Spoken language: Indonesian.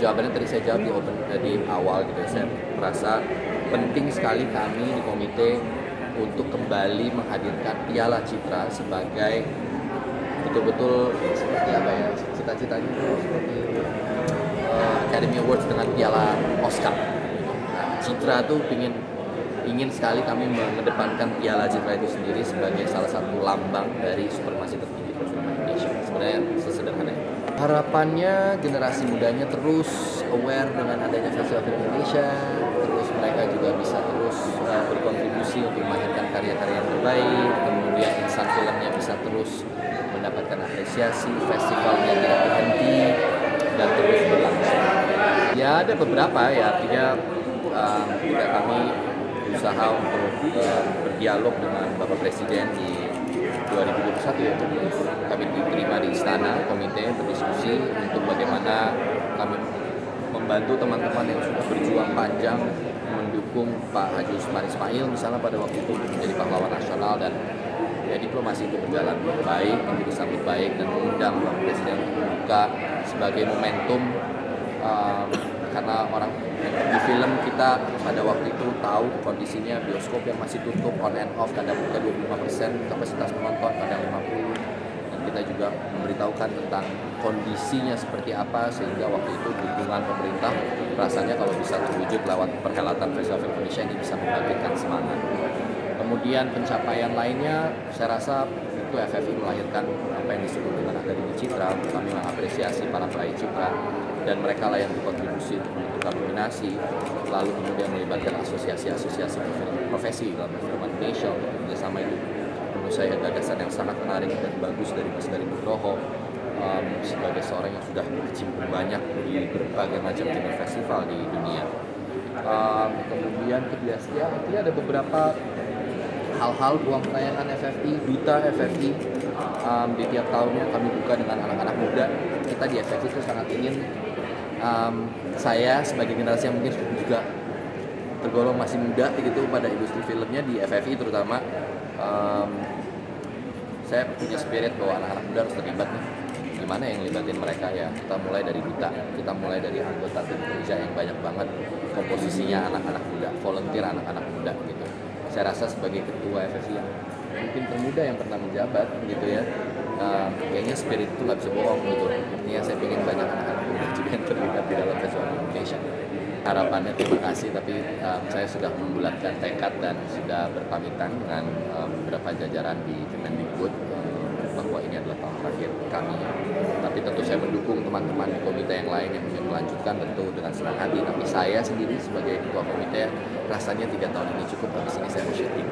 jawabannya tadi saya jawab di awal gitu. Saya merasa penting sekali kami di komite untuk kembali menghadirkan Piala Citra sebagai betul-betul seperti apa ya, cita-citanya itu seperti Academy Awards dengan Piala Oscar. Nah, Citra tuh ingin sekali kami mengedepankan Piala Citra itu sendiri sebagai salah satu lambang dari supremasi tertinggi perfilman Indonesia. Sebenarnya sesederhana itu. Harapannya generasi mudanya terus aware dengan adanya Festival Film Indonesia, terus mereka juga bisa terus berkontribusi untuk melahirkan karya-karya yang terbaik, kemudian insan filmnya bisa terus mendapatkan apresiasi, festivalnya tidak berhenti dan terus berlangsung. Ya ada beberapa ya, artinya ketika kami berusaha untuk berdialog dengan Bapak Presiden di 2021 ya, kami diterima di istana komite berdiskusi untuk bagaimana kami membantu teman-teman yang sudah berjuang panjang mendukung Pak Haji Usman Ismail misalnya pada waktu itu menjadi pahlawan nasional, dan ya diplomasi itu berjalan baik, itu disambut baik dan mengundang Bapak Presiden untuk membuka sebagai momentum karena orang di film kita pada waktu itu tahu kondisinya bioskop yang masih tutup on and off, kadang buka 25% kapasitas penonton, kadang 50%, dan kita juga memberitahukan tentang kondisinya seperti apa, sehingga waktu itu dukungan pemerintah rasanya kalau bisa terwujud lewat perhelatan Festival Film Indonesia ini bisa membangkitkan semangat. Kemudian pencapaian lainnya saya rasa itu FFI melahirkan apa yang disebut dengan Akademi Citra. Kami mengapresiasi para peraih Citra dan mereka lah yang berkontribusi untuk menentukan nominasi, lalu kemudian melibatkan asosiasi-asosiasi profesi dalam perfilman Indonesia untuk bekerjasama. Itu menurut saya gagasan yang sangat menarik dan bagus dari Mas Garin Nugroho sebagai seorang yang sudah berkecimpung banyak di berbagai macam jenis festival di dunia. Kemudian kebiasaan ada beberapa hal-hal ruang penayangan FFI, duta FFI di tiap tahunnya kami buka dengan anak-anak muda. Kita di FFI itu sangat ingin saya sebagai generasi yang mungkin juga tergolong masih muda gitu pada industri filmnya di FFI terutama, saya punya spirit bahwa anak-anak muda harus terlibat nih. Gimana yang libatin mereka ya? Kita mulai dari duta, kita mulai dari anggota tim kerja yang banyak banget komposisinya anak-anak muda, volunteer anak-anak muda gitu. Saya rasa sebagai ketua FFI yang mungkin termuda yang pernah menjabat gitu ya, kayaknya spirit itu nggak bisa bohong gitu. Artinya saya ingin banyak anak-anak muda juga yang terlibat di dalam Festival Indonesia. Harapannya terima kasih, tapi saya sudah membulatkan tekad dan sudah berpamitan dengan beberapa jajaran di Kemendikbud bahwa ini adalah tahun terakhir kami. Tapi tentu saya mendukung teman-teman di komite yang lain yang ingin melanjutkan tentu dengan senang hati. Tapi saya sendiri sebagai ketua komite rasanya 3 tahun ini cukup, habis ini saya mau syuting.